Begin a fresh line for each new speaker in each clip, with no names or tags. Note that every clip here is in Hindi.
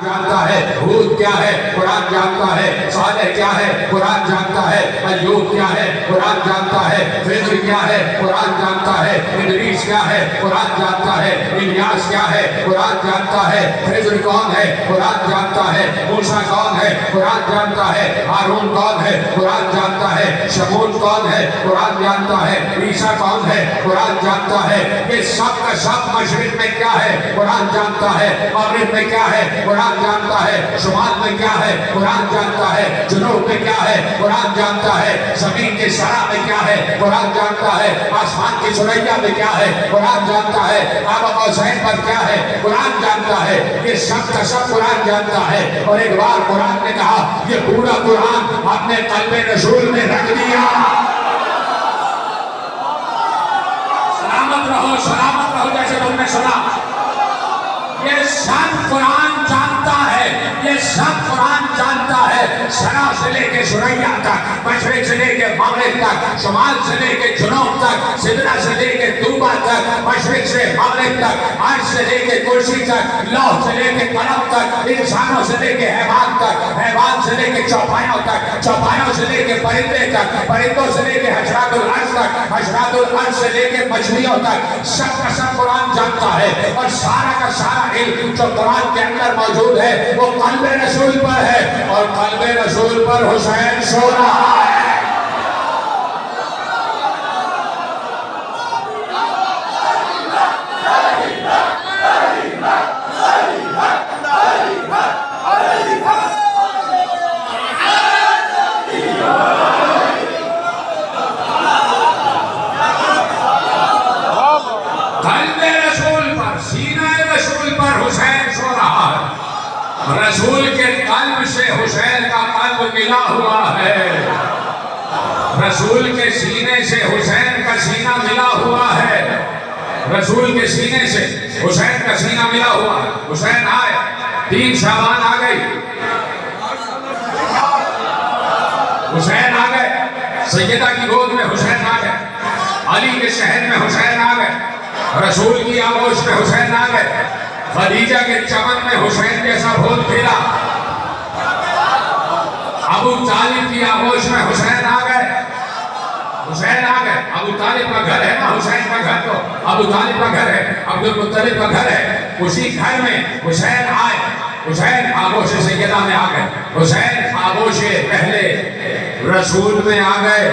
जानता है, हूद क्या है कुरान जानता है, सालेह क्या है कुरान जानता है, अय्यूब क्या है कुरान जानता है, फिज्र क्या है कुरान जानता है, इदरीस क्या है कुरान जानता है, इलियास क्या है कुरान जानता है, फिज्र कौन है कुरान जानता है, मूसा कौन है कुरान जानता है, हारून कौन है कुरान जानता है, शमूल कौन है कुरान जानता है, ईसा कौन है कुरान जानता है। ये सब का सब मशरिक में क्या है कुरान जानता है, मगरिब में क्या है कुरान जानता है, शुमाल में क्या है कुरान जानता है, जुनूब में क्या है कुरान जानता है, जमीन के सरा में क्या है कुरान जानता है, आसमान की सुरैया में क्या है कुरान जानता है, आबा हुसैन पर क्या है कुरान जानता है। ये सब का सब कुरान जानता है। और एक बार कुरान ने कहा ये पूरा कुरान अपने कल्बे रसूल में रख दिया। सलामत रहो जैसे तुमने सुना। ये सब कुरान जानता है, ये सब कुरान जानता है। सरा से लेके सुरैया तक, मशरिक से लेके मगरिब तक, शुमाल से लेके जुनूब तक, सिदरा से लेके तूबा तक, मशरिक से मगरिब तक, अर्श से लेके कुर्सी तक, लौह से लेके कलम तक, इंसानों से लेके हैवान तक, हैवान से लेके चौपायों तक, चौपायों से लेके परिंदे तक, परिंदों से लेके हशरातुल अर्श तक, हशरातुल अर्श से लेके मछलियों तक, सब का सब कुरान जानता है। और सारा का सारा इल्म जो कुरान के अंदर मौजूद है वो कल्बे रसूल पर है, और कल्बे रसूल पर हुसैन सो रहा है। रसूल के कल्ब से हुसैन का कल्ब मिला हुआ है, रसूल के सीने से हुसैन का सीना मिला हुआ है, रसूल के सीने से हुसैन का सीना मिला हुआ है। हुसैन आए, 3 शाबान आ गई, हुसैन आ गए, सैयदा की गोद में हुसैन आ गए, अली के शहर में हुसैन आ गए, रसूल की आगोश में हुसैन आ गए, खदीजा के चमन में हुसैन जैसा फूल खिला, अबू तालिब की आगोश में हुसैन आ गए, हुसैन आ गए। अबू तालिब का घर है ना, हुसैन का घर तो अबू तालिब का घर है, अब्दुल मुत्तलिब का घर है, उसी घर में हुसैन आए। हुसैन आगोश सैयदा में आ गए, हुसैन आगोश पहले रसूल में आ गए,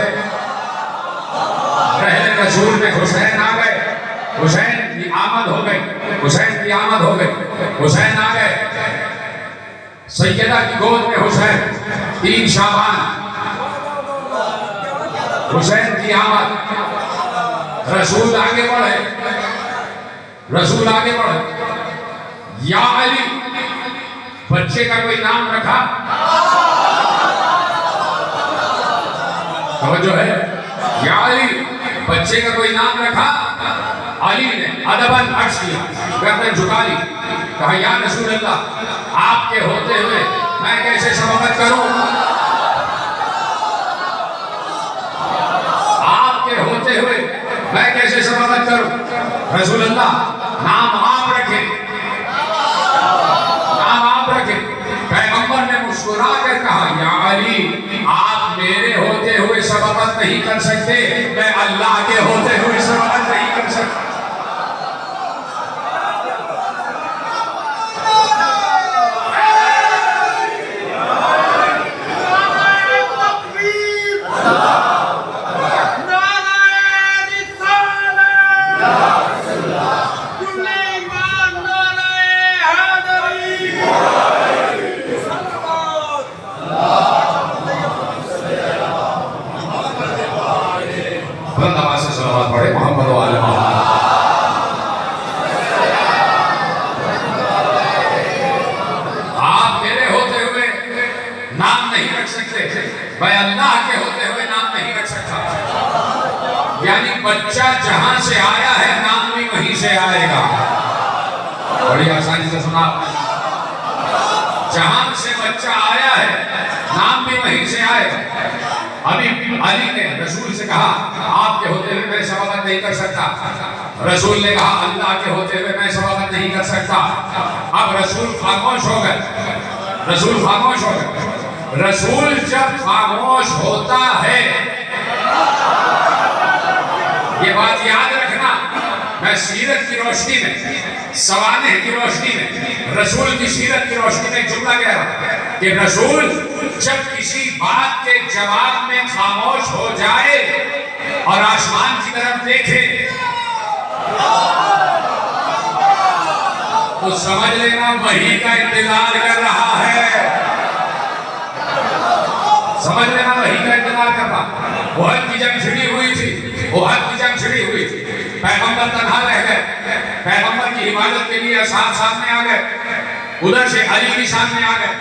पहले रसूल में हुसैन आ गए, हुसैन की आमद हो गई, हुसैन की आमद हो गई, हुसैन आ गए, सैयदा की गोद में हुसैन, 3 शाबान, हुसैन की आमद, रसूल आगे बढ़े, रसूल आगे बढ़े, या अली, बच्चे का कोई नाम रखा, समझो है, या अली, बच्चे का कोई नाम रखा। अली ने अदबन अर्श किया, गर्दन झुका ली, कहा या रसूल अल्लाह, आपके होते हुए मैं कैसे शफकत करूं, आपके होते हुए मैं कैसे शफकत करूं। रसूल अल्लाह, नाम आप रखें, नाम आप रखें। पैगंबर ने मुस्कुरा कर कहा या अली, आप मेरे होते हुए शफकत नहीं कर सकते, मैं अल्लाह के होते हुए शफकत नहीं कर सकता। मैं अल्लाह के होते हुए नाम नहीं रख सकता। यानी बच्चा जहां से आया है नाम भी वहीं से आएगा। बड़ी आसानी से सुना, जहां से बच्चा आया है नाम भी वहीं से आएगा। अभी अली ने रसूल से कहा आपके होते हुए मैं शफकत नहीं कर सकता, रसूल ने कहा अल्लाह के होते हुए मैं स्वागत नहीं कर सकता। अब रसूल खामोश हो गए, रसूल खामोश हो गए। रसूल जब खामोश होता है, ये बात याद रखना, मैं सीरत की रोशनी में, सवाने की रोशनी में, रसूल की सीरत की रोशनी में जुमला कह रहा हूं कि रसूल जब किसी बात के जवाब में खामोश हो जाए और आसमान की तरफ देखे तो समझ लेना वही का इंतजार कर रहा है, समझ लेना वही का इंतजार कर रहा। ओहद की जंग छिड़ी हुई थी, ओहद की जंग छिड़ी हुई थी, पैगंबर तन्हा रह गए, पैगंबर की हिफाजत के लिए असहाब सामने आ गए, उधर से अली भी सामने आ गए।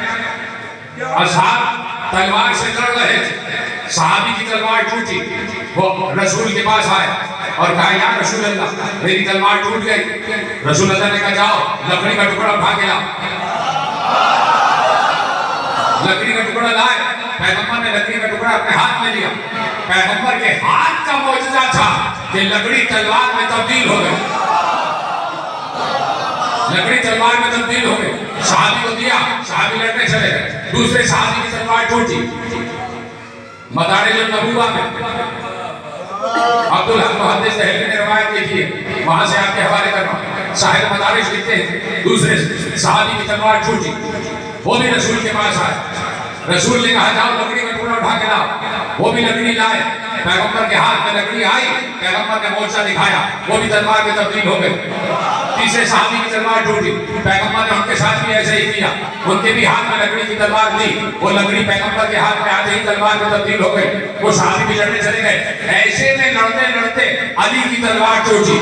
असहाब तलवार से लड़ रहे थे, सहाबी की तलवार टूटी, वो रसूल के पास आए और कहा या रसूल अल्लाह मेरी तलवार टूट गई। रसूल अल्लाह ने कहा जाओ लकड़ी का टुकड़ा उठा के लाओ। लकड़ी का टुकड़ा लाए, पैगंबर ने लकड़ी का टुकड़ा अपने हाथ में लिया। पैगंबर के हाथ का मौजूदा था कि लकड़ी तलवार में तब्दील हो गई, लकड़ी तलवार में तब्दील हो गई। सहाबी को दिया, सहाबी लड़ने चले गए, दूसरे सहाबी की तलवार टूटी। मदारिज नबूवा में अब्दुल हक मुहद्दिस दहलवी ने रवायत लिखी है, वहां से आपके हवाले कर रहा हूं। साहिब मदारिज लिखते हैं दूसरे सहाबी की तलवार टूटी, वो भी रसूल के पास आए। रसूल ने कहा जाओ लकड़ी का टुकड़ा उठा के लाओ, वो भी लकड़ी लाए। पैगंबर के हाथ में लकड़ी आई, पैगंबर ने मोर्चा दिखाया, वो भी तलवार में तब्दील हो गई। तीसरे सहाबी की तलवार टूटी, पैगंबर ने उनके साथ भी ऐसे ही किया, उनके भी हाथ में लकड़ी की तलवार दी, वो लकड़ी पैगंबर के हाथ में आते ही तलवार में तब्दील हो गई, वो सहाबी भी लड़ने चले गए। ऐसे में लड़ते लड़ते अली की तलवार टूटी,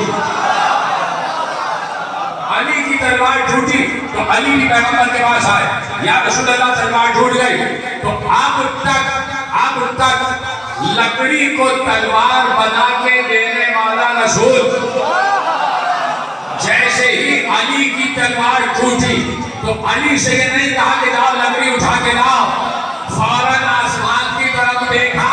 अली की तलवार टूटी तो अली भी पैगंबर के पास आए, या रसूल अल्लाह तलवार टूट गई। तो अब तक लकड़ी को तलवार बना के देने वाला रसूल, जैसे ही अली की तलवार टूटी तो अली से ये नहीं कहा कि जाओ लकड़ी उठा के लाओ, फौरन आसमान की तरफ देखा।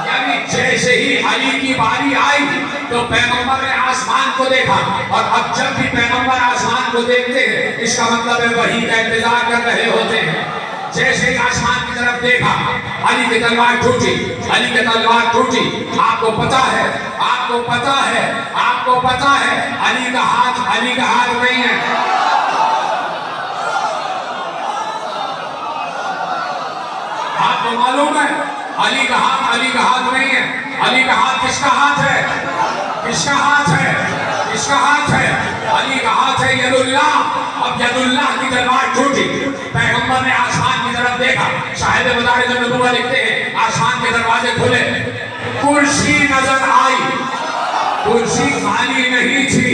यानी जैसे ही अली की बारी आई तो पैगंबर ने आसमान को देखा, और अब जब भी पैगंबर आसमान को देखते हैं इसका मतलब है वही का इंतजार कर रहे होते हैं। जैसे ही आसमान की तरफ देखा अली की तलवार टूटी, अली की तलवार टूटी। आपको पता है, आपको पता है, आपको पता है अली का हाथ नहीं है। आपको मालूम है अली का हाथ नहीं है। अली का हाथ किसका हाथ है? किसका हाथ है? किसका हाथ है? अली का हाथ है यदुल्लाह। अब यदुल्लाह की तलवार टूटी, पैगंबर ने आसमान की तरफ देखा। साहिब मदारिज नबूवा लिखते हैं आसमान के दरवाजे खुले, कुर्सी नजर आई, कुर्सी खाली नहीं थी,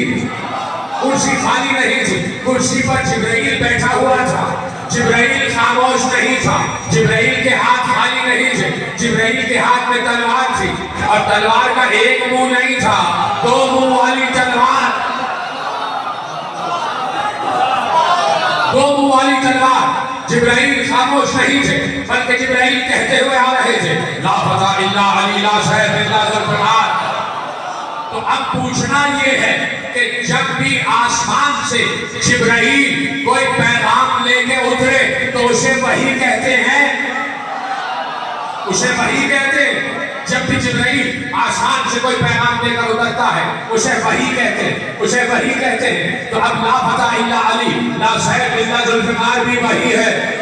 कुर्सी खाली नहीं थी, कुर्सी पर जिब्राइल बैठा हुआ था। जिब्राइल खामोश नहीं था, जिब्राइल के हाथ खाली नहीं थे, जिब्राइल के हाथ में तलवार थी, और तलवार का एक मुंह नहीं था, दो मुंह वाली तलवार, दो मुंह वाली तलवार। जिब्राइल खामोश नहीं थे, बल्कि जिब्राइल कहते हुए आ रहे थे ला फता इल्ला अली ला सैफ इल्ला ज़ुल्फ़िकार। तो अब पूछना ये है कि जब भी आसमान से जिब्राइल कोई पैगाम लेके उतरे तो उसे वही कहते हैं, उसे वही कहते हैं। जब भी जिब्राइल आसमान से कोई पैगाम लेकर उतरता है उसे वही कहते हैं, उसे वही कहते हैं। तो अब ला फता इल्ला अली ला सैफ इल्ला ज़ुल्फ़िकार भी वही है।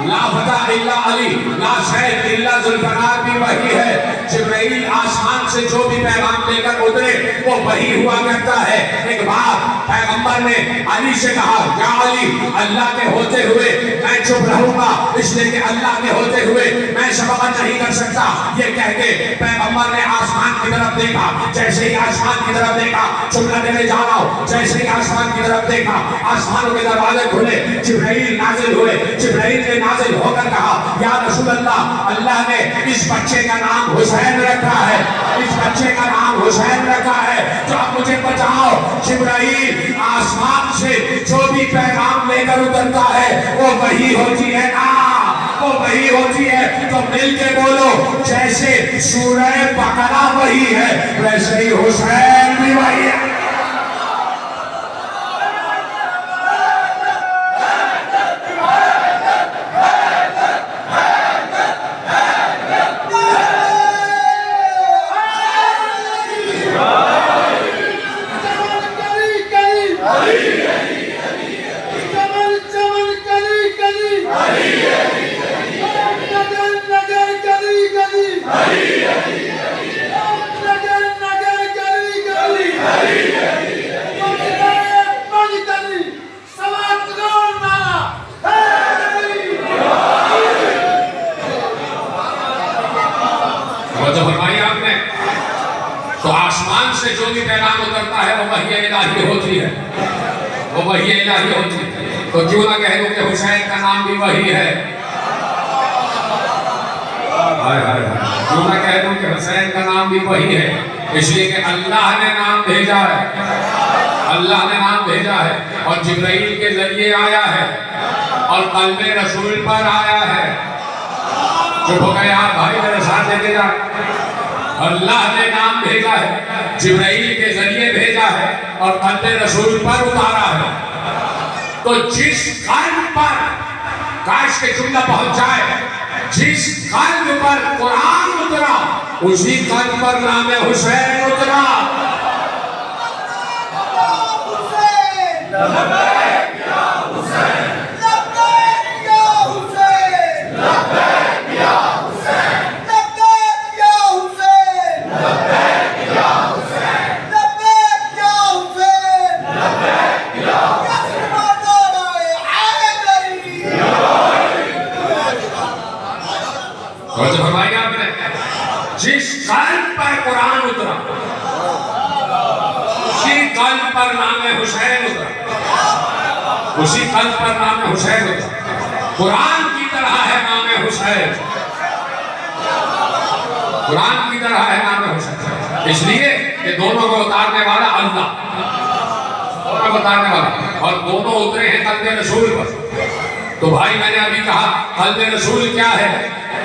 ला फता इल्ला अली ला सैफ इल्ला ज़ुल्फ़िकार भी वही है। जिब्राइल आसमान से जो भी पैगाम लेकर उतरे वो वही हुआ करता है। एक बार पैगंबर ने अली से कहा या अली अल्लाह के होते हुए मैं चुप रहूंगा, इसलिए कि अल्लाह के होते हुए मैं शफाअत नहीं कर सकता। ये कह के पैगंबर ने आसमान की तरफ देखा। जैसे ही आसमान की तरफ देखा, जुमला देने जा रहा हूं, जैसे ही आसमान की तरफ देखा आसमानों के दरवाजे खुले, जिब्राइल नाजिल हुए। जिब्राइल ने नाजिल होकर कहा या रसूल अल्लाह, अल्लाह ने इस बच्चे का नाम हुसैन रखा है, इस बच्चे का नाम हुसैन रखा है। तो अब मुझे बताओ जिब्राइल आसमान से जो भी पैगाम लेकर उतरता है वो वही होती है ना, वो वो वही होती है। तो मिलके बोलो, जैसे सूरह बकरा वही है वैसे ही हुसैन भी वही है। तो आसमान से जो भी पैगाम उतरता है वो वही इलाही होती है, वो वही इलाही होती है। तो क्यों ना कह दूं कि हुसैन का नाम भी वही है। क्यों ना कह दूं कि हुसैन का नाम भी वही है, इसलिए कि अल्लाह ने नाम भेजा है, अल्लाह ने नाम भेजा है और जिब्राइल के जरिए आया है और कल्बे रसूल पर आया है। चुप हो गए आप भाई, मेरे साथ लेके जा। अल्लाह ने नाम भेजा है, जिब्राइल के जरिए भेजा है और कल्बे रसूल पर उतारा है। तो जिस कल्ब पर, काश के जुमला पहुंच जाए, जिस कल्ब पर कुरान उतरा उसी कल्ब पर नाम हुसैन उतरा। जिस कल्ब पर कुरान उतरा उसी कल्ब पर नाम हुसैन उतरा, उसी कल्ब पर नाम हुसैन उतरा। कुरान की तरह है नाम हुसैन, कुरान की तरह है नाम हुसैन, इसलिए कि दोनों को उतारने वाला अल्लाह, दोनों को उतारने वाला, और दोनों उतरे हैं कल्बे रसूल पर। तो भाई मैंने अभी कहा कल्बे रसूल क्या है,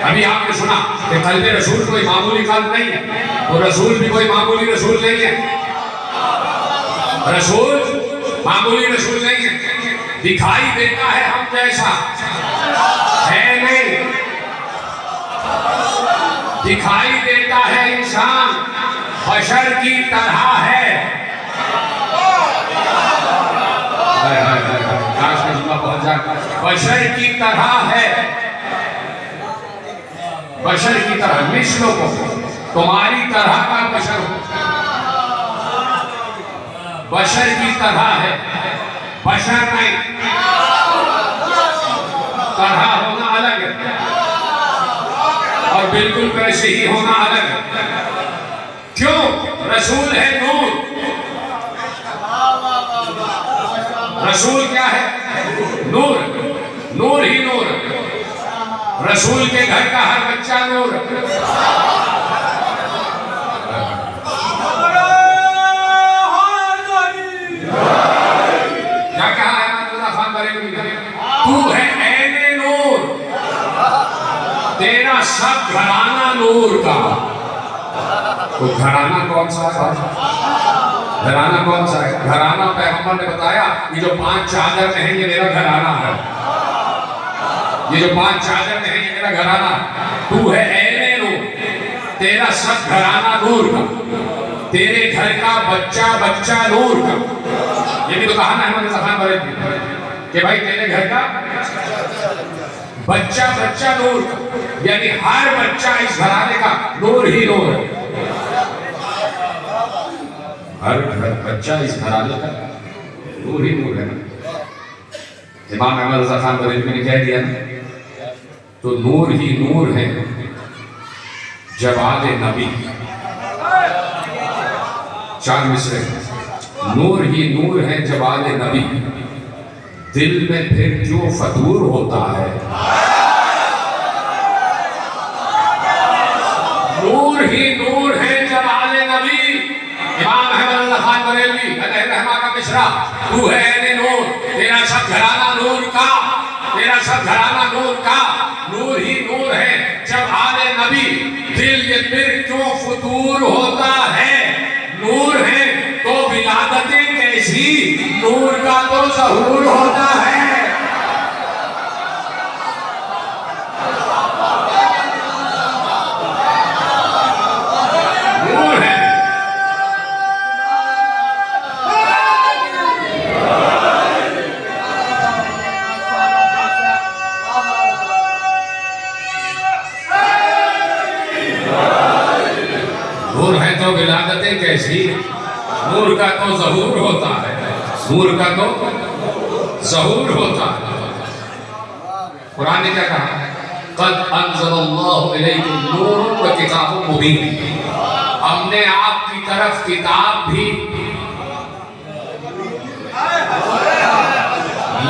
अभी आपने सुना कि कल्बे रसूल कोई मामूली कल्ब नहीं है, तो रसूल भी कोई मामूली रसूल नहीं है, रसूल मामूली रसूल नहीं है। दिखाई देता है हम जैसा, है नहीं, दिखाई देता है इंसान बशर की तरह है। बशर की तरह है, बशर की तरह, मिस्लों को तुम्हारी तरह का बशर हो, बशर की तरह है, बशर नहीं, तरह होना अलग है और बिल्कुल वैसे ही होना अलग है। क्यों? रसूल है नूर। रसूल क्या है? नूर, नूर ही नूर। रसूल के घर का हर बच्चा नूर। क्या कहा है खान बरेलवी? तू है ऐने नूर, तेरा सब घराना नूर का। तो घराना कौन सा है? घराना कौन सा है? घराना पैगंबर ने बताया, ये जो 5 चादर में है ये मेरा घराना है, ये जो 5 चादर में है ये मेरा घराना। तू है ऐने नूर, तेरा सब घराना नूर का, तेरे घर का बच्चा बच्चा नूर का। ये भी तो कहा ना अहमद खान बरेलवी कि भाई तेरे घर का बच्चा बच्चा नूर का, यानी हर बच्चा इस घराने का नूर ही नूर है। हर बच्चा इस घराने का नूर ही नूर है। इमाम अहमद खान बरेलवी ने कह दिया ना, तो नूर ही नूर है जवाद नबी। 4 मिसरे, नूर ही नूर है जवाद नबी, दिल में फिर क्यों फतूर होता है। नूर ही नूर है जवाद नबी। इमाम अहमद खान बरेलवी रहमा का मिसरा, तू है ऐने नूर, तेरा सब घराना नूर का, तेरा सब घराना नूर का, नूर ही नूर है। जब आले नबी दिल ये फिर क्यों फतूर होता है? नूर है तो विलादतें कैसी, नूर का तो ज़हूर होता है। नूर है तो विलादतें कैसी, नूर का तो ज़हूर होता है, नूर का तो ज़हूर होता है। कुरान ने क्या कहा? क़द अंज़लल्लाहु इलैकुम नूरun व किताबुम मुबीन। हमने आपकी तरफ किताब भी,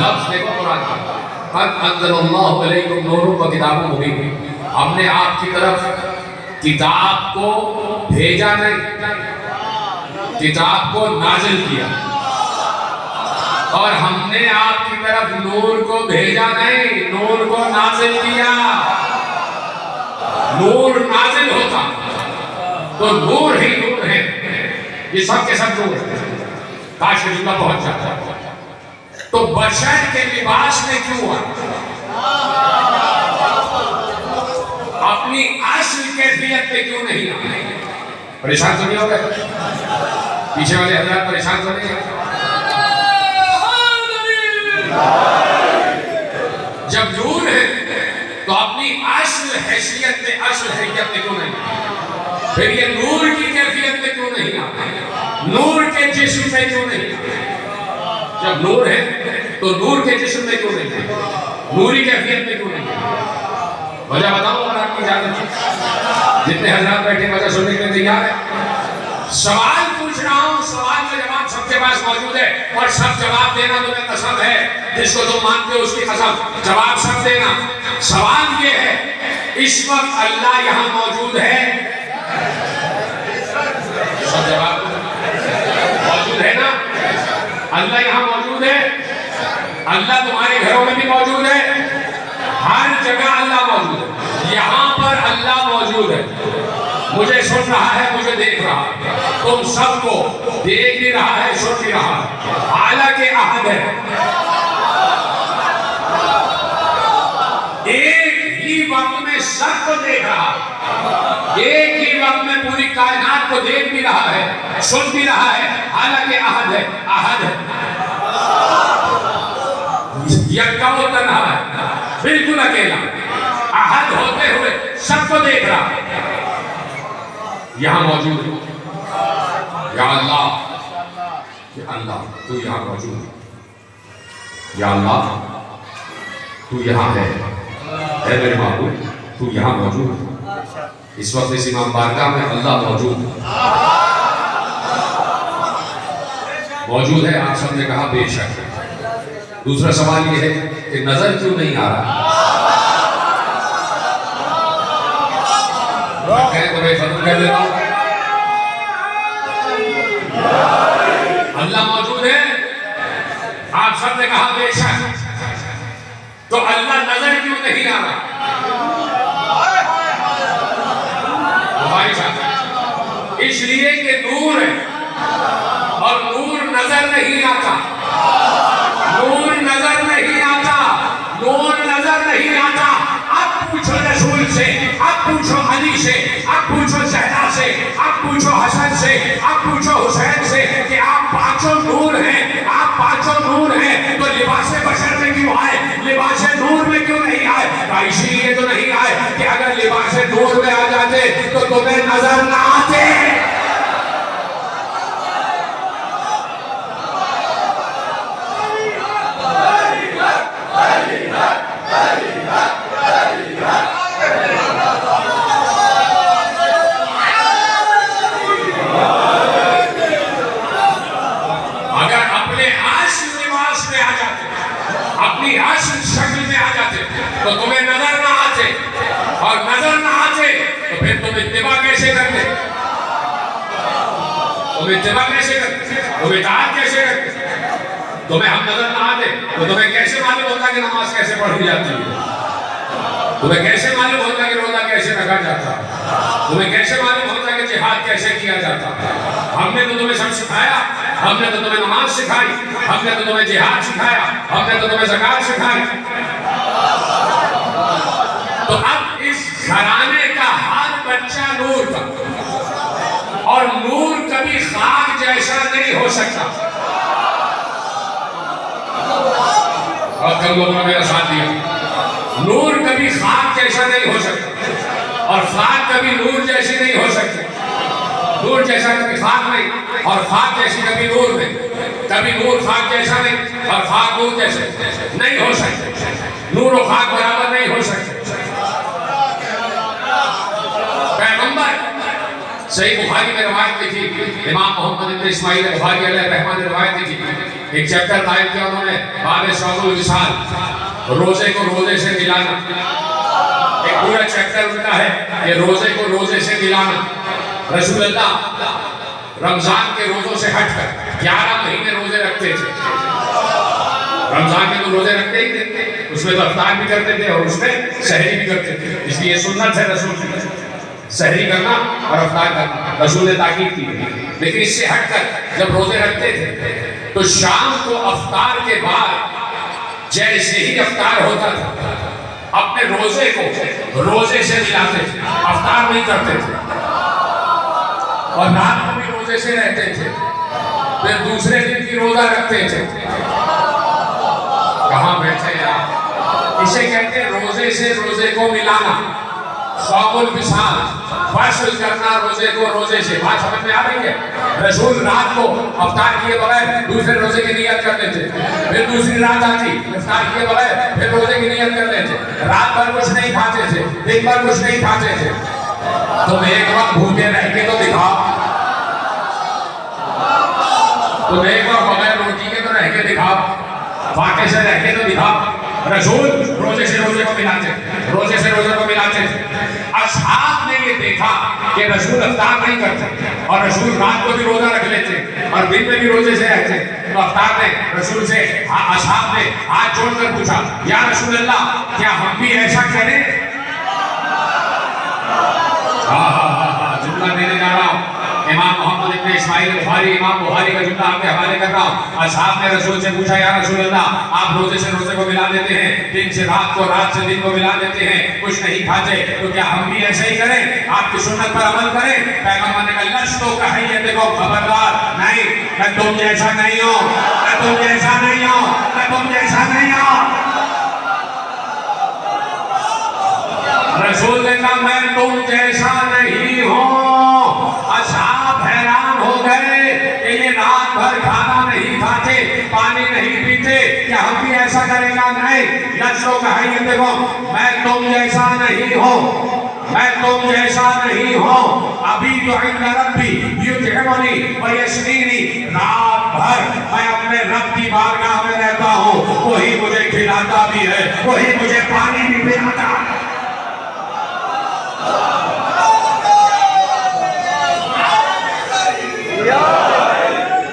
लफ्ज़ देखो कुरान का, क़द अंज़लल्लाहु इलैकुम नूरun व किताबुम मुबीन। हमने आपकी तरफ किताब को भेजा नहीं, किताब को नाजिल किया, और हमने आपकी तरफ नूर को भेजा नहीं, नूर को नाजिल किया। नूर नाजिल होता तो नूर ही नूर है, ये सब के सब नूर है। काश जुमला पहुंच जाता। तो बशर के लिबास में क्यों हुआ? अपनी असल कैफियत पे क्यों नहीं आए? परेशान तो नहीं हो गए? पीछे वाले हजरात परेशान तो नहीं है? जब नूर है तो अपनी असल हैसियत में, असल हैसियत में क्यों नहीं? फिर ये नूर की कैफियत में क्यों नहीं आते? नूर के जिस्म में क्यों नहीं आते? जब नूर है तो नूर के जिस्म में क्यों नहीं आते? नूरी कैफियत में क्यों नहीं आते? वजह बताऊं अगर आपकी इजाजत है? जितने हजरात बैठे वजह सुनने के लिए तैयार है? सवाल पूछ रहा हूं, सवाल का जवाब सबके पास मौजूद है, और सब जवाब देना तुम्हें कसम है, जिसको तुम मानते हो उसकी कसम, जवाब सब देना। सवाल ये है, इस वक्त अल्लाह यहां मौजूद है? सब जवाब मौजूद है ना? अल्लाह यहां मौजूद है? अल्लाह तुम्हारे घरों में भी मौजूद है? हर जगह अल्लाह मौजूद है। यहाँ पर अल्लाह मौजूद है, मुझे सुन रहा है, मुझे देख रहा है, तुम सबको देख भी रहा है, सुन भी रहा है। हालांकि अहद है, एक ही वक्त में सबको देख रहा है, एक ही वक्त में पूरी कायनात को देख भी रहा है, सुन भी रहा है। हालांकि अहद है, अहद है, यक्का व तन्हा है, बिल्कुल अकेला, अहद होते हुए सबको देख रहा है, यहां मौजूद है। या अल्लाह, या अल्लाह तू यहां मौजूद है, या अल्लाह तू यहां है मेरे माबूद, तू यहां मौजूद है। इस वक्त इस इमाम बारगाह में अल्लाह मौजूद है, मौजूद है। आप सबने कहा बेशक। दूसरा सवाल यह है कि नजर क्यों नहीं आ रहा? तो मैं खत्म कर देता हूं। अल्लाह मौजूद है, आप सबने कहा बेशक, तो अल्लाह नजर क्यों नहीं आ रहा? हमारे साथ इसलिए कि नूर है, और नूर नजर नहीं आता, नूर नजर नहीं आता, नूर नजर नहीं आता। अब पूछो रसूल से, अब पूछो अली से, अब पूछो ज़हरा से, अब पूछो हसन से, अब पूछो हुसैन से कि आप पांचों नूर हैं, आप पांचों नूर हैं, तो लिबासे बशर में क्यों आए, लिबासे नूर में क्यों नहीं आए? इसीलिए तो नहीं आए कि अगर लिबासे नूर में आ जाते तो तुम्हें नजर ना आते। तो तुम्हें नजर ना आते, और नजर ना आते तो फिर तुम इत्तिबा कैसे करते? तुम इत्तिबा कैसे करते? तुम इताअत कैसे करते? तुम्हें हम नजर ना आते तो तुम्हें कैसे मालूम होता कि नमाज कैसे पढ़ी जाती है? तुम्हें कैसे मालूम होता कि रोजा कैसे रखा जाता? तुम्हें कैसे मालूम होता कि जिहाद कैसे किया जाता? हमने तो तुम्हें सब सिखाया, हमने तो तुम्हें नमाज सिखाई, हमने तो तुम्हें जिहाद सिखाया, हमने तो तुम्हें ज़कात सिखाई। तो अब इस घराने का हर बच्चा नूर का, और नूर कभी खाक जैसा नहीं हो सकता। और कल लोगों ने मेरा साथ दिया, नूर कभी खाक जैसा नहीं हो सकता और खाक कभी नूर जैसी नहीं हो सकती। नूर जैसा कभी खाक नहीं और खाक जैसी कभी नूर नहीं, कभी नूर खाक जैसा नहीं और खाक नूर जैसे नहीं हो सकते। नूर और खाक बराबर नहीं हो सकते। पैगंबर सही बुखारी में रवायत लिखी, इमाम मोहम्मद इब्न इस्माइल बुखारी अलैहि रहमत ने रवायत लिखी। एक चैप्टर कायम किया उन्होंने, बाब शौमुल विसाल, रोजे को रोजे से मिलाना। एक पूरा चैप्टर उनका है कि रोजे को रोजे से मिलाना। रसूलुल्लाह रमजान के रोजों से हटकर 11 महीने रोजे रखते थे। रमजान के तो रोजे रखते ही थे, उसमें तो अफ्तार भी करते थे और उसमें सहरी भी करते थे, इसलिए सुन्नत है रसूल की सहरी करना और अफ्तार करना, रसूल ने ताकीद की। लेकिन इससे हटकर जब रोजे रखते थे तो शाम को अफ्तार के बाद जैसे ही अफ्तार होता था अपने रोजे को रोजे से मिलाते थे, अफ्तार नहीं करते थे और रात को भी रोजे से रहते थे, फिर दूसरे दिन की रोजा रखते थे। कहाँ बैठे आप? इसे कहते हैं रोजे से रोजे को मिलाना, शौमुल विसाल, फस्ल करना रोजे को रोजे से। बात समझ में आ रही है? रसूल रात को अफ्तार किए बगैर दूसरे रोजे की नियत कर लेते, फिर दूसरी रात आती इफ्तार किए बगैर फिर रोजे की नियत कर लेते। रात भर कुछ नहीं खाते थे, दिन भर कुछ नहीं खाते थे। तुम एक वक्त भूखे रह के तो दिखाओ, तुम एक वक्त बगैर रोटी के तो रह के दिखाओ, फाके से रह के तो दिखाओ। रसूल रोजे से रोजे को मिलाते, रोजे से रोजे को मिलाते थे। असहाब ने ये देखा कि रसूल अफ्तार नहीं करते और रसूल रात को भी रोजा रख लेते और दिन में भी रोजे से रहते। तो अफ्तार ने रसूल से, असहाब ने हाथ जोड़कर पूछा, या रसूल अल्लाह, क्या हम भी ऐसा करें? जुमला देने जा रहा हूँ, इमाम मोहम्मद इब्न इस्माइल बुखारी, इमाम बुखारी का जुमला आपके हवाले कर रहा हूँ। असहाब ने रसूल से पूछा, या रसूल अल्लाह, आप रोजे से रोजे को मिला देते हैं, दिन से रात को, रात से दिन को मिला देते हैं, कुछ नहीं खाते, तो क्या हम भी ऐसे ही करें, आपकी सुन्नत पर अमल करें? पैगंबर ने कहा, लश्तो कहिए, देखो खबरदार, नहीं, मैं तुम जैसा नहीं हूँ, मैं तुम जैसा नहीं हूँ, मैं तुम जैसा नहीं हूँ। रसूल ने कहा, मैं तुम जैसा नहीं हूँ। असहाब हैरान हो गए कि ये रात भर खाना नहीं खाते, पानी नहीं पीते, क्या हम भी ऐसा करेगा? नहीं, लफ्ज़ों का है ये, देखो मैं तुम जैसा नहीं हूँ, मैं तुम जैसा नहीं हूँ। अभी जो रब्बी युतइमुनी व यस्कीनी, रात भर मैं अपने रब की बारगाह में रहता हूँ, वही मुझे खिलाता भी है, वही मुझे पानी भी पिलाता है।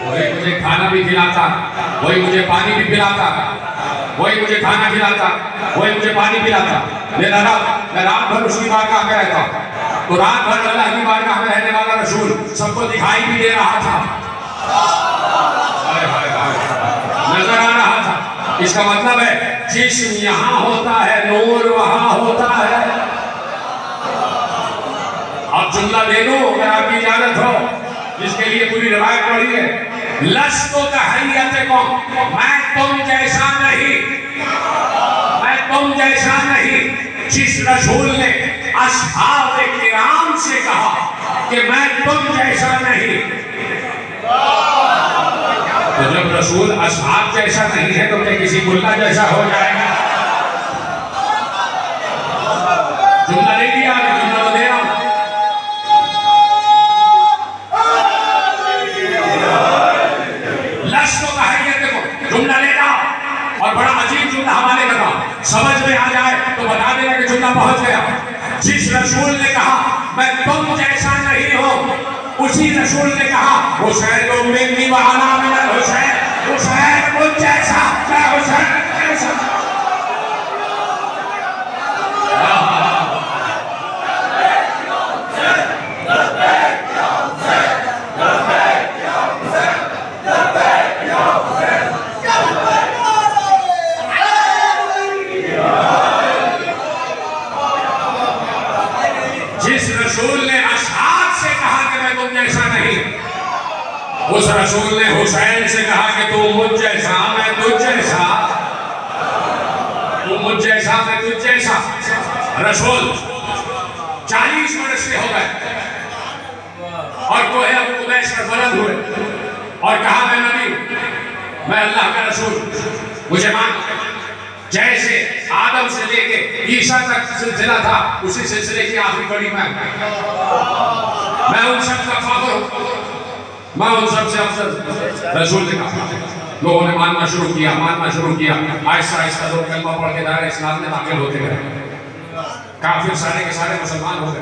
वही मुझे खाना भी खिलाता, वही मुझे पानी भी पिलाता, वही मुझे खाना खिलाता, वही मुझे पानी पिलाता। मेरा रब, मैं रात भर उसकी बारगाह में रहता। तो रात भर अल्लाह की बारगाह में रहने वाला रसूल सबको दिखाई भी दे रहा था, नजर आ रहा था। इसका मतलब है जिस्म यहाँ होता है, नूर वहाँ होता है। अब जुमला ले लो अगर आपकी इजाजत हो, जिसके लिए पूरी रिवायत पढ़ी है। लश्तो का हैयत को, मैं तुम जैसा नहीं, मैं तुम जैसा नहीं। जिस रसूल ने असहाबे किराम से कहा कि मैं तुम जैसा नहीं, तो जब रसूल असहाब जैसा नहीं है तो क्या किसी मुल्ला जैसा हो जाएगा? जुमला नहीं दिया, जुमला तो दे रहा हूं। जुमला लेना और बड़ा अजीब जुमला हवाले कर रहा, समझ में आ जाए तो बता देना कि जुमला पहुंच गया। जिस रसूल ने कहा मैं तुम जैसा नहीं हूं, उसी रसूल ने कहा हुसैन मिन्नी व अना मिनल हुसैन, हुसैन मुझ जिस रसूल ने असहाब से कहा कि मैं तुम जैसा नहीं, उस रसूल ने हुसैन से कहा कि तू मुझ जैसा, मैं तुझ जैसा, तू मुझ जैसा, मैं तुझ जैसा। रसूल 40 वर्ष के हो गए और कोहे अबू कुदैस पर बुलंद हुए और कहा मैं नबी, मैं अल्लाह का रसूल, मुझे मान। जैसे आदम से लेके ईसा तक सिलसिला था, उसी सिलसिले की आखिरी कड़ी मैं उन सब का फादर हूं, मैं उन सब से अफजल। रसूल ने कहा, लोगों ने मानना शुरू किया, आहिस्ता आहिस्ता लोग कलमा पढ़ के दायरे इस्लाम में दाखिल होते गए। काफिर सारे के सारे मुसलमान हो गए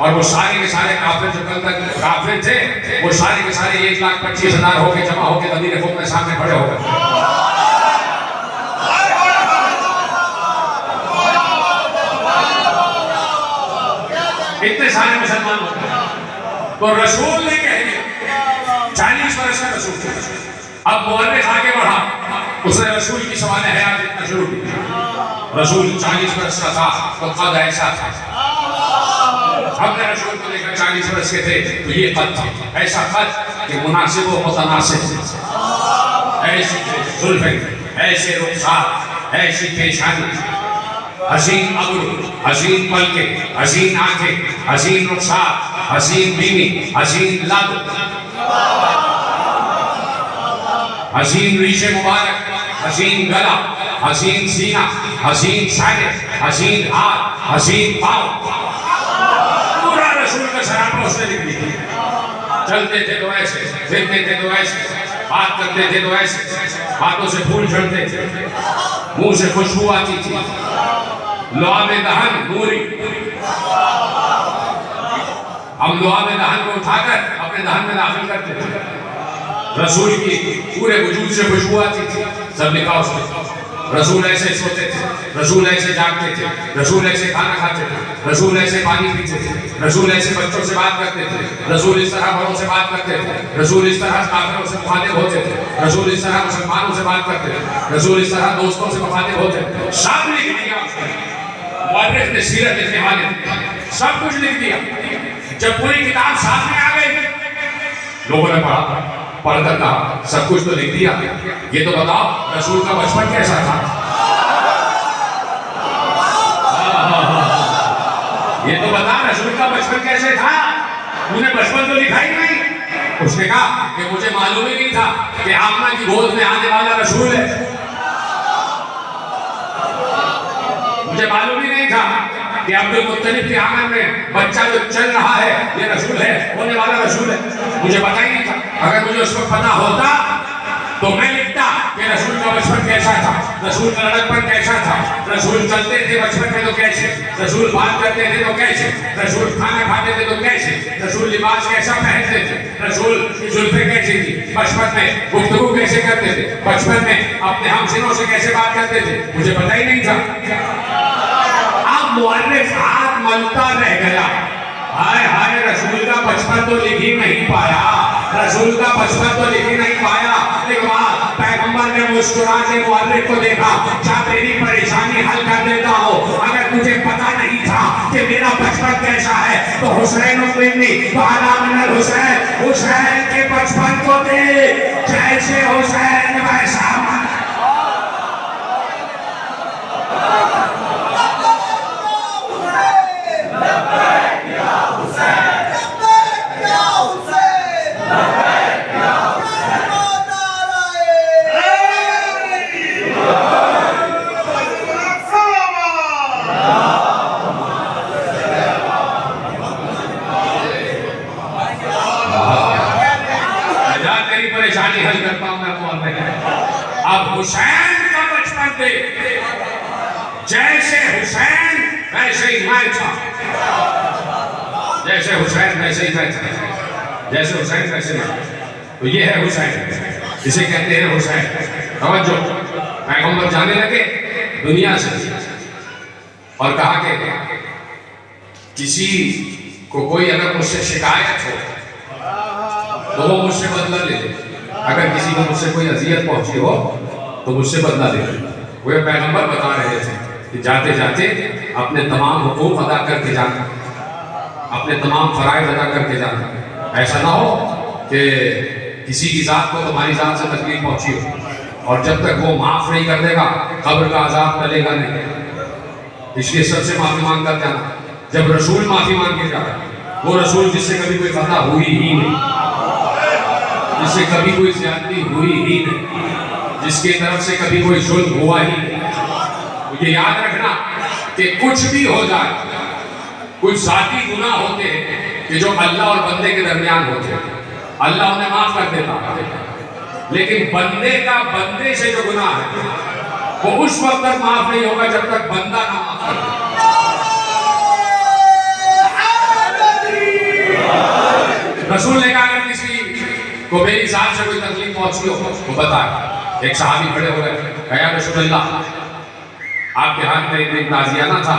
और वो सारे के सारे काफिर जो कल तक काफिर थे, वो सारे के सारे 1,25,000 होके जमा होके मदीने खुद में सामने खड़े हो गए। इतने सारे मुसलमान हो गए। तो रसूल ने कह दिया, 40 वर्ष का रसूल। अब मुअर्रिख आगे बढ़ा, उसने रसूल की सवाल हयात लिखना शुरू किया। रसूल 40 वर्ष का था तो कद ऐसा था। हमने रसूल को लेकर 40 वर्ष के थे तो ये कद था, ऐसा कद कि मुनासिब व मुतनासिब, ऐसी जुल्फें, ऐसे रुखसार, ऐसी पेशानी, हसीन अब्रू, हसीन पलके, हसीन आंखें, हसीन रुखसार, हसीन बीवी, हसीन लब, हसीन रीशे मुबारक, हसीन गला, हसीन सीना, हसीन सारे, हसीन हाथ, हसीन पाँव, पूरा रसूल का सरापा उसने लिख दिया। चलते थे तो ऐसे, फिरते थे तो ऐसे, बात करते थे तो ऐसे, हाथों से फूल झड़ते थे, मुंह से खुशबू आती थी, लुआबे दहन नूरी। हम लुआबे दहन को उठाकर अपने दहन में दाखिल करते थे। रसूल की पूरे वजूद से खुशबू आती थी। सब लिखा उसने। रसूल ऐसे सोते थे, रसूल ऐसे जागते थे, रसूल ऐसे खाना खाते थे, रसूल ऐसे पानी पीते थे, रसूल ऐसे बच्चों से बात करते थे, रसूल इस तरह बड़ों से बात करते थे, रसूल इस तरह काफिरों से मुखातिब होते थे, रसूल इस तरह मुसलमानों से बात करते थे, रसूल इस तरह दोस्तों से मुखातिब होते थे। सब लिख दिया उसने। मुअर्रिख ने सीरत लिखने वाले सब कुछ लिख दिया। जब पूरी किताब सामने आ गई, लोगों ने पढ़कर कहा सब कुछ तो लिख दिया, ये तो बताओ रसूल का बचपन कैसा था। ये तो बता रसूल का बचपन कैसे था, तूने बचपन तो लिखा ही नहीं। उसने कहा कि मुझे मालूम ही नहीं था कि आमना की गोद में आने वाला रसूल है, मुझे मालूम ही नहीं था कि अब्दुल मुत्तलिब के आंगन में बच्चा जो चल रहा है ये रसूल है, होने वाला रसूल है, मुझे पता ही नहीं था। अगर मुझे उस वक्त पता होता तो मैं लिखता कि रसूल का बचपन कैसा था, रसूल का लड़कपन कैसा था, रसूल चलते थे बचपन में तो कैसे, रसूल बात करते थे तो कैसे, रसूल खाना खाते थे तो कैसे, रसूल लिबास कैसा पहनते थे, रसूल की जुल्फें कैसी थी, बचपन में गुफ्तगू कैसे करते थे, बचपन में अपने हमसिनों से कैसे बात करते थे, मुझे पता ही नहीं था। अब मुअर्रिख हाथ मलता रह गया, हाय हाय रसूल का बचपन तो लिख ही नहीं पाया, रसूल का बचपन तो लिख ही नहीं पाया। एक बार पैगंबर ने मुस्कुरा के मुअर्रिख को देखा, क्या तेरी परेशानी हल कर देता हो, अगर तुझे पता नहीं था कि मेरा बचपन कैसा है तो हुसैन हुसैन हुसैन के बचपन को दे, जैसे हुसैन वैसा परेशानी हल करता हूं मैं। अब हुसैन का बचपन दे, जैसे हुसैन वैसे ही मैं था, जैसे हुसैन वैसे ही मैं था, जैसे हुसैन वैसे मैं। तो ये है हुसैन, इसे कहते हैं हुसैन। तवज्जो,
पैगंबर जाने लगे दुनिया से और कहा कि किसी को कोई अगर मुझसे शिकायत हो तो वो मुझसे बदला ले ले, अगर किसी को मुझसे कोई अजियत पहुंची हो तो मुझसे बदला ले ले। वो पैगंबर बता रहे थे कि जाते जाते अपने तमाम हुकूक अदा करके जाना, अपने तमाम फराइज अदा करके जाना। ऐसा ना हो कि किसी की जात को तुम्हारी जात से तकलीफ पहुंची हो और जब तक वो माफ नहीं कर देगा कब्र का अजाब टलेगा नहीं। इसलिए सबसे माफी मांग कर जाना। जब रसूल माफी मांग के जाए, वो रसूल जिससे कभी कोई खता हुई ही नहीं, जिससे कभी कोई ज्यादती हुई ही नहीं, जिसके तरफ से कभी कोई जुल्म हुआ ही नहीं। ये याद रखना कि कुछ भी हो जाए, कुछ जाती गुनाह होते हैं कि जो अल्लाह और बंदे के दरमियान होते हैं, अल्लाह उन्हें माफ कर देता, लेकिन बंदे का बंदे से जो गुनाह है वो उस वक्त तक माफ नहीं होगा जब तक बंदा ना माफ कर दे। रसूल ने कहा अगर किसी को मेरी जात से कोई तकलीफ पहुंची हो तो बताए। एक सहाबी खड़े हो गए, कहा रसूलल्लाह आपके हाथ में एक ताजियाना था,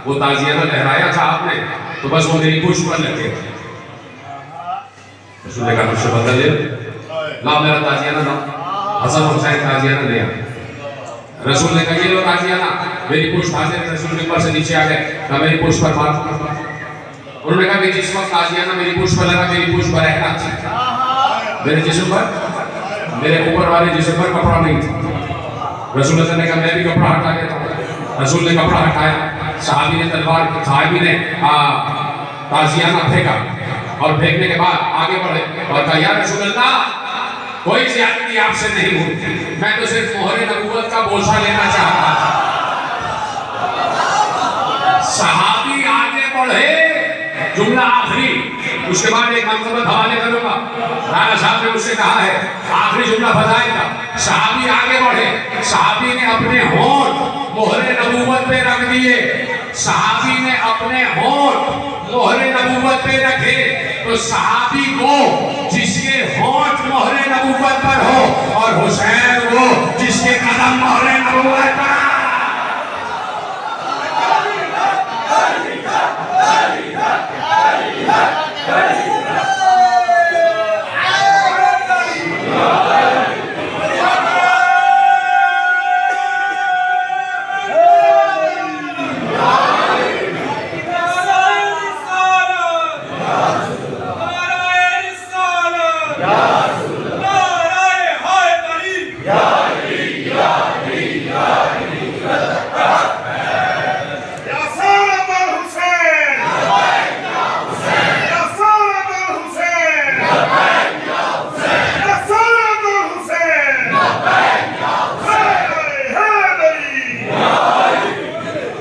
वो ताजियाना लहराया था आपने तो बस वो मेरी पूंछ पर लगे। रसूल ने कहा मुझसे बदल ले, ला मेरा ताजियाना ला। हसन हुसैन ताजियाना लिया। रसूल ने कहा ये लो ताजियाना, मेरी पूंछ हाजिर। रसूल के ऊपर से नीचे आ गए, कहा मेरी पूंछ पर मार। उन्होंने कहा कि जिस वक्त ताजियाना मेरी पूंछ पर लगा, मेरी पूंछ पर रहना था, मेरे जिस्म पर, मेरे ऊपर वाले जिस्म पर कपड़ा नहीं था। रसूल ने कहा मैं भी कपड़ा हटा देता हूं। रसूल ने कपड़ा हटाया, सहाबी ने तलवार, सहाबी ने ताजियाना फेंका और फेंकने के बाद आगे बढ़े और कहा या रसूलल्लाह कोई ज्यादती आपसे नहीं हुई, मैं तो सिर्फ मोहरे नबूवत का बोझा लेना चाहता था। सहाबी आगे बढ़े, जुमला आखिरी, उसके बाद एक मंतबत हवाले करूंगा। राणा साहब ने मुझसे कहा है आखिरी जुमला बताएगा। सहाबी आगे बढ़े, सहाबी ने अपने होंठ मोहरे नबूवत पे रख दिए। सहाबी ने अपने होंठ मोहरे नबूवत पे रखे तो सहाबी को जिसके होंठ मोहरे नबूवत पर हो और हुसैन वो जिसके कदम मोहरे नबूवत पर।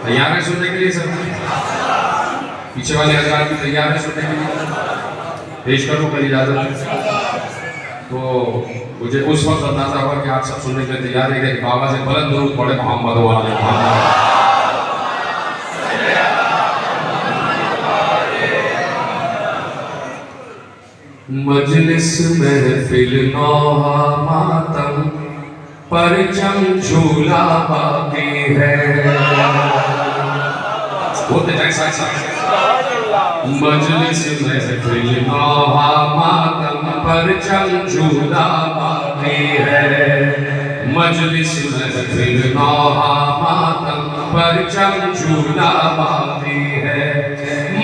तैयार है सुनने के लिए सब? पीछे वाले हजरात भी तैयार है सुनने के लिए? पेश करूं मेरी इजाजत तो मुझे उस वक्त अंदाजा हुआ कि आप सब सुनने के लिए तैयार है कि बाबा से बुलंद दुरूद पढ़े मोहम्मद वाले मोहम्मद। मजलिस महफिल नौहा मातम परचम झूला बाकी है। बोलते जाए साथ साथ। मजलिस महफिल नौहा मातम परचम झूला बाकी है। मजलिस महफिल नौहा मातम परचम झूला बाकी है।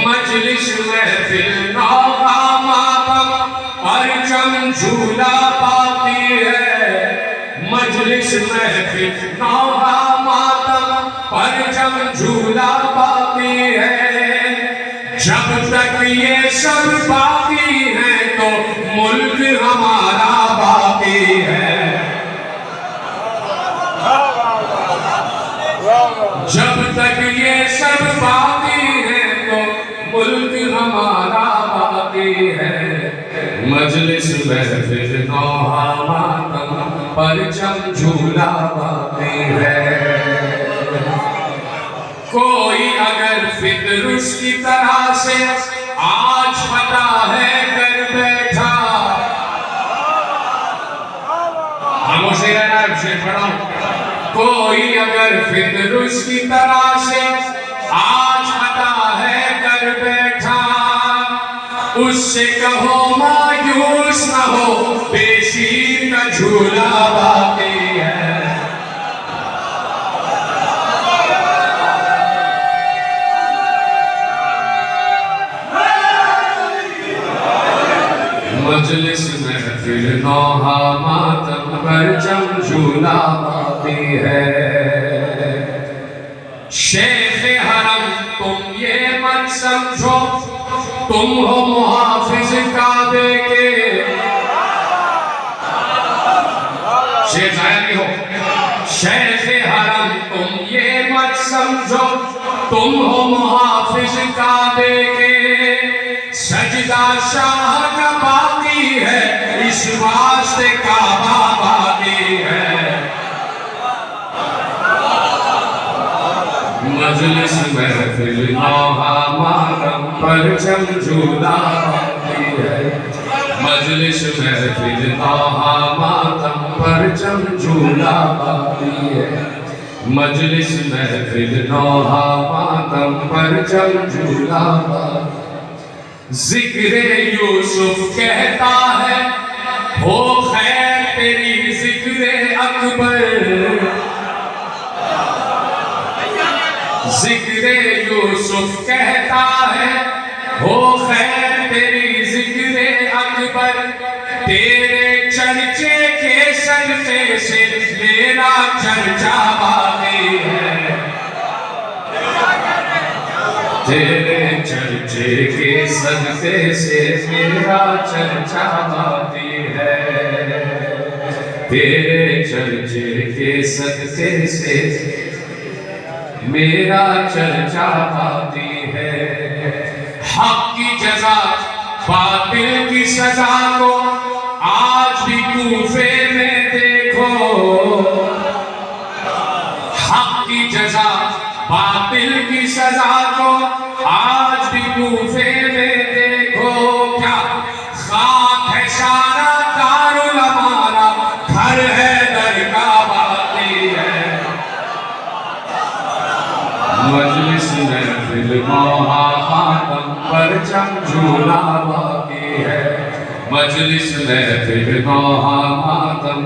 मजलिस महफिल नौहा मातम परचम झूला बाकी है। मजलिस महफिल नौहा मातम परचम झूला बाकी है। जब तक ये सब बाकी है तो मुल्क हमारा बाकी है। जब तक ये सब बाकी है तो मुल्क हमारा बाकी है। मजलिस महफिल नौहा मातम परचम झूला बाकी है। कोई अगर फिक्र उसकी तरह से आज पता है कर बैठा। खामोशी रहना, शेर पढ़ा कोई अगर फिक्र उसकी तरह से आज अदा है कर बैठा, उससे कहो मायूस न हो, बेशीर का झूला बाकी है। मजलिस महफिल नौहा मातम परचम झूला बाती है। शेख हरम तुम ये मत समझो तुम हो मुहाफिज काबे के। शेख आया नहीं हो। शेख हरम तुम ये मत समझो तुम हो मुहाफिज काबे के। सजदा शाह का बाकी है, इस वास्ते काबा बाकी है। मजलिस महफिल नौहा मातम परचम झूला बाकी है। मजलिस महफिल नौहा मातम परचम झूला बाकी है। मजलिस महफिल नौहा मातम परचम झूला बाकी। जिक्रे यूसुफ कहता है हो खैर तेरी जिक्रे अकबर। जिक्रे यूसुफ कहता है हो खैर तेरी जिक्रे अकबर। तेरे चर्चे के सदक़े से मेरा चर्चा बाकी है। तेरे चर्चे के सदक़े से मेरा चर्चा बाकी है। तेरे चर्चे के सदक़े से मेरा चर्चा बाकी है। हक की जज़ा बातिल की सजा को आज भी कूफे में देखो। हक की जज़ा बातिल की सजा को आज भी कूफे में देखो। क्या खाक है सारा दारुल हमारा, घर है दरगाह बाकी है। मजलिस महफिल नौहा मातम परचम झूला बाकी है। मजलिस महफिल नौहा मातम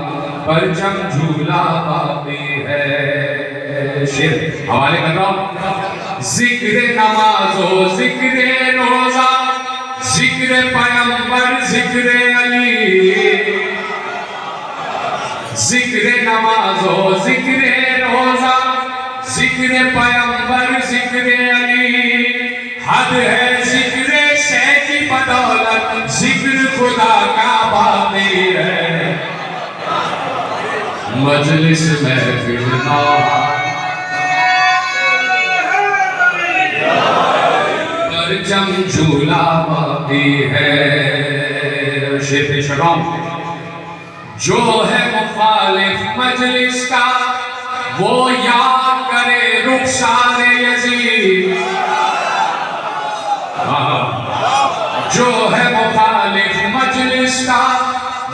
परचम झूला बाकी है। शेर हवाले कर रहा हूं। जिक्र नमाजो जिक्र रोजा, जिक्र पैगंबर जिक्र अली। जिक्र नमाजो जिक्र रोजा, जिक्र पैगंबर जिक्र अली। हद है जिक्र शे की बदौलत, जिक्र खुदा का बाकी है। मजलिस महफिल नौहा परचम झूला बाकी है। शेर पेश कर रहा हूं। जो है मुखालिफ मजलिस का वो याद करे रुखसार यजीद। जो है मुखालिफ मजलिस का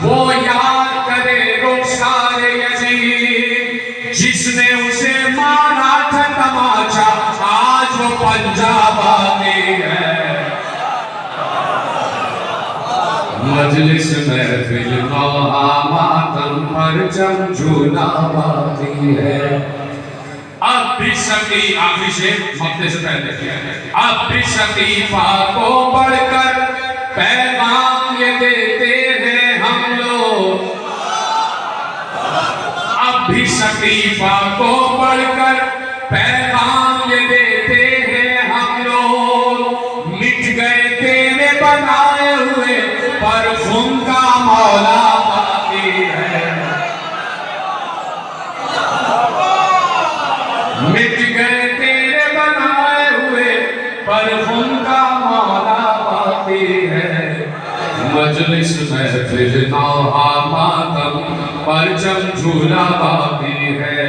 वो याद करे रुखसार यजीद। जिसने उसे मारा था तमाचा आज वो पंजाब बाकी है। मजलिस महफिल नौहा मातम परचम झूला बाकी है। अब भी सकी आखिरी शेर मक्ते से पहले। अब भी सकीफा को बढ़कर पैगाम ये देते हैं हम लोग। अब भी सकीफा को बढ़कर पैगाम ये देते हैं हम लोग। मिट गए तेरे बनाए हुए पर उनका मौला बाकी है। मिट गए तेरे बनाए हुए पर उनका मौला बाकी है। मजलिस महफिल नौहा मातम परचम झूला बाकी है।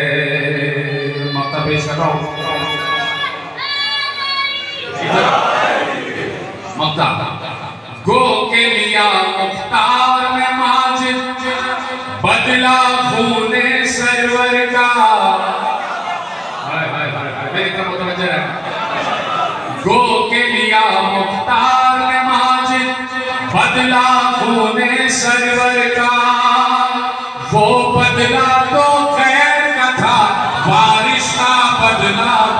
मक्ता पेश कर रहा हूं। मक्ता गो के लिया मुख्तार में माजिद, बदला खूने सरवर का। बदला खूने सरवर का, वो बदला तो खैर का था, बारिश का बदला